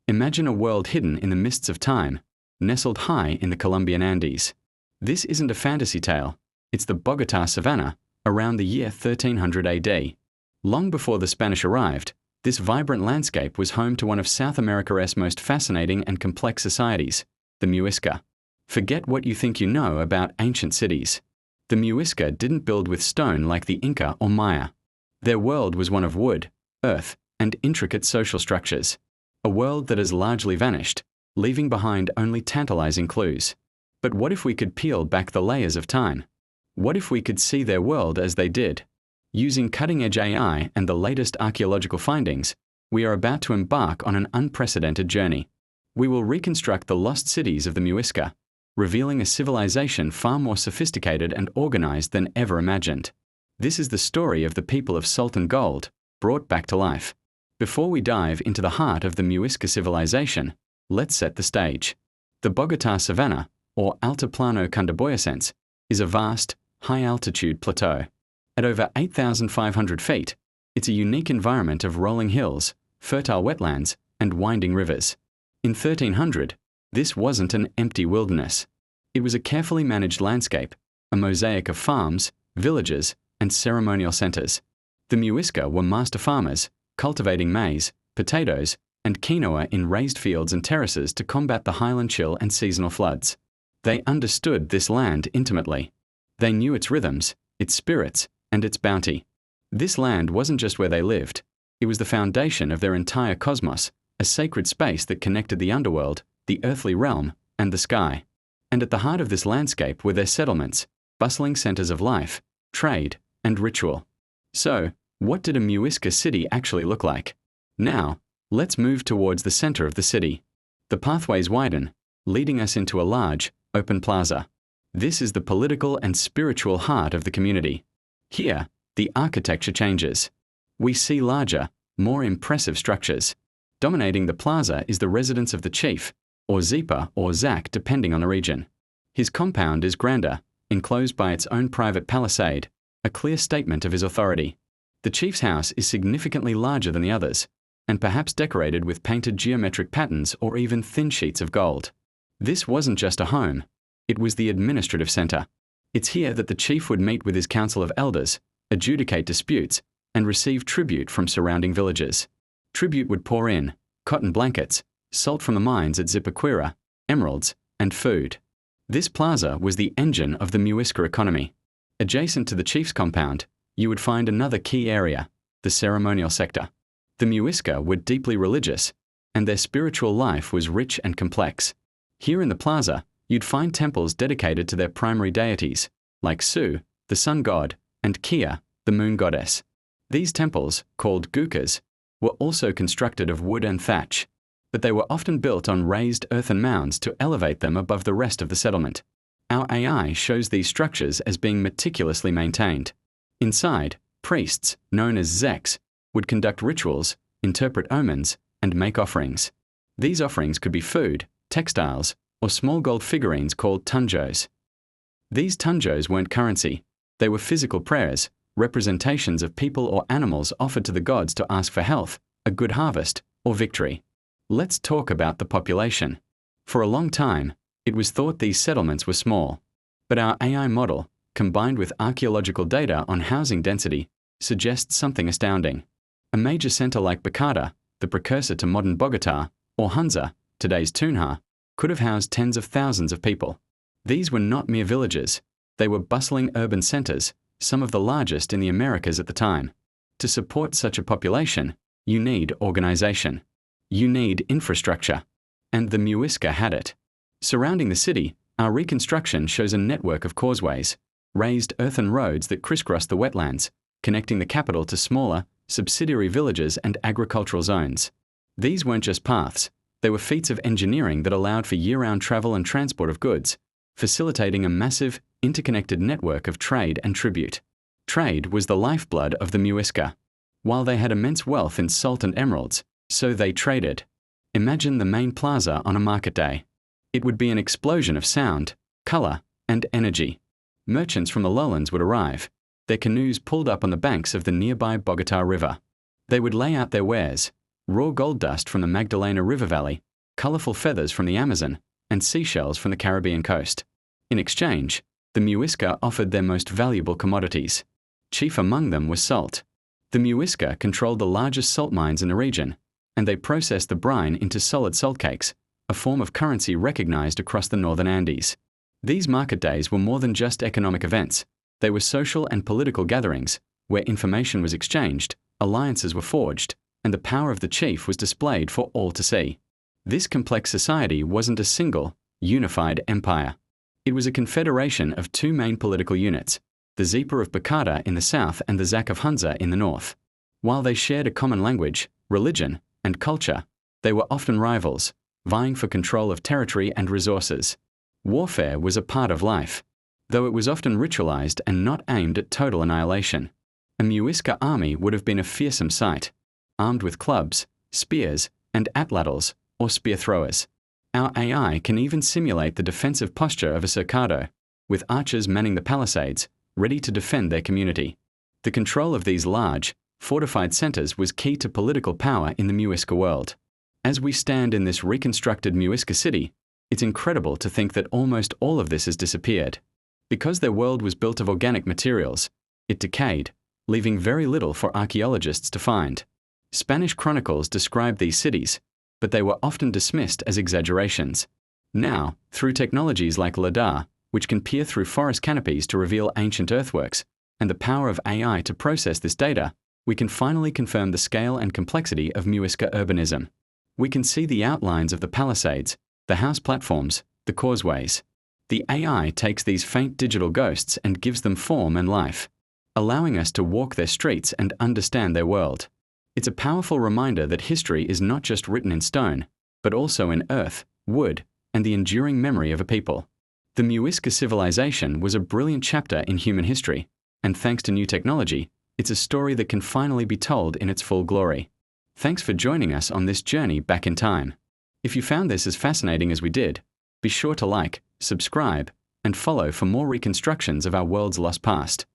Imagine a world hidden in the mists of time, nestled high in the Colombian Andes. This isn't a fantasy tale, it's the Bogotá Savanna, around the year 1300 AD. Long before the Spanish arrived, this vibrant landscape was home to one of South America's most fascinating and complex societies, the Muisca. Forget what you think you know about ancient cities. The Muisca didn't build with stone like the Inca or Maya. Their world was one of wood, earth, and intricate social structures. A world that has largely vanished, leaving behind only tantalizing clues. But what if we could peel back the layers of time? What if we could see their world as they did? Using cutting-edge AI and the latest archaeological findings, we are about to embark on an unprecedented journey. We will reconstruct the lost cities of the Muisca, revealing a civilization far more sophisticated and organized than ever imagined. This is the story of the people of salt and gold, brought back to life. Before we dive into the heart of the Muisca civilization, let's set the stage. The Bogotá Savanna, or Altiplano Cundiboyacense, is a vast, high-altitude plateau. At over 8,500 feet, it's a unique environment of rolling hills, fertile wetlands, and winding rivers. In 1300, this wasn't an empty wilderness. It was a carefully managed landscape, a mosaic of farms, villages, and ceremonial centers. The Muisca were master farmers, cultivating maize, potatoes, and quinoa in raised fields and terraces to combat the highland chill and seasonal floods. They understood this land intimately. They knew its rhythms, its spirits, and its bounty. This land wasn't just where they lived. It was the foundation of their entire cosmos, a sacred space that connected the underworld, the earthly realm, and the sky. And at the heart of this landscape were their settlements, bustling centers of life, trade, and ritual. So, what did a Muisca city actually look like? Now, let's move towards the center of the city. The pathways widen, leading us into a large, open plaza. This is the political and spiritual heart of the community. Here, the architecture changes. We see larger, more impressive structures. Dominating the plaza is the residence of the chief, or Zipa or Zak depending on the region. His compound is grander, enclosed by its own private palisade, a clear statement of his authority. The chief's house is significantly larger than the others, and perhaps decorated with painted geometric patterns or even thin sheets of gold. This wasn't just a home, it was the administrative center. It's here that the chief would meet with his council of elders, adjudicate disputes, and receive tribute from surrounding villages. Tribute would pour in cotton blankets, salt from the mines at Zipa, emeralds, and food. This plaza was the engine of the Muisca economy. Adjacent to the chief's compound, you would find another key area, the ceremonial sector. The Muisca were deeply religious, and their spiritual life was rich and complex. Here in the plaza, you'd find temples dedicated to their primary deities, like Su, the sun god, and Kia, the moon goddess. These temples, called gukas, were also constructed of wood and thatch, but they were often built on raised earthen mounds to elevate them above the rest of the settlement. Our AI shows these structures as being meticulously maintained. Inside, priests, known as zeks, would conduct rituals, interpret omens, and make offerings. These offerings could be food, textiles, or small gold figurines called tunjos. These tunjos weren't currency. They were physical prayers, representations of people or animals offered to the gods to ask for health, a good harvest, or victory. Let's talk about the population. For a long time, it was thought these settlements were small. But our AI model, combined with archaeological data on housing density, suggests something astounding. A major center like Bacatá, the precursor to modern Bogotá, or Hunza, today's Tunja, could have housed tens of thousands of people. These were not mere villages. They were bustling urban centers, some of the largest in the Americas at the time. To support such a population, you need organization. You need infrastructure. And the Muisca had it. Surrounding the city, our reconstruction shows a network of causeways, raised earthen roads that crisscross the wetlands, connecting the capital to smaller, subsidiary villages and agricultural zones. These weren't just paths, they were feats of engineering that allowed for year-round travel and transport of goods, facilitating a massive, interconnected network of trade and tribute. Trade was the lifeblood of the Muisca. While they had immense wealth in salt and emeralds, so they traded. Imagine the main plaza on a market day. It would be an explosion of sound, color, and energy. Merchants from the lowlands would arrive, their canoes pulled up on the banks of the nearby Bogotá River. They would lay out their wares, raw gold dust from the Magdalena River Valley, colorful feathers from the Amazon, and seashells from the Caribbean coast. In exchange, the Muisca offered their most valuable commodities. Chief among them was salt. The Muisca controlled the largest salt mines in the region, and they processed the brine into solid salt cakes, a form of currency recognized across the northern Andes. These market days were more than just economic events. They were social and political gatherings, where information was exchanged, alliances were forged, and the power of the chief was displayed for all to see. This complex society wasn't a single, unified empire. It was a confederation of two main political units, the Zipa of Bacatá in the south and the Zac of Hunza in the north. While they shared a common language, religion, and culture, they were often rivals, vying for control of territory and resources. Warfare was a part of life, though it was often ritualized and not aimed at total annihilation. A Muisca army would have been a fearsome sight, armed with clubs, spears, and atlatls, or spear throwers. Our AI can even simulate the defensive posture of a cercado, with archers manning the palisades, ready to defend their community. The control of these large, fortified centers was key to political power in the Muisca world. As we stand in this reconstructed Muisca city, it's incredible to think that almost all of this has disappeared. Because their world was built of organic materials, it decayed, leaving very little for archaeologists to find. Spanish chronicles describe these cities, but they were often dismissed as exaggerations. Now, through technologies like LiDAR, which can peer through forest canopies to reveal ancient earthworks, and the power of AI to process this data, we can finally confirm the scale and complexity of Muisca urbanism. We can see the outlines of the palisades, the house platforms, the causeways. The AI takes these faint digital ghosts and gives them form and life, allowing us to walk their streets and understand their world. It's a powerful reminder that history is not just written in stone, but also in earth, wood, and the enduring memory of a people. The Muisca civilization was a brilliant chapter in human history, and thanks to new technology, it's a story that can finally be told in its full glory. Thanks for joining us on this journey back in time. If you found this as fascinating as we did, be sure to like, subscribe, and follow for more reconstructions of our world's lost past.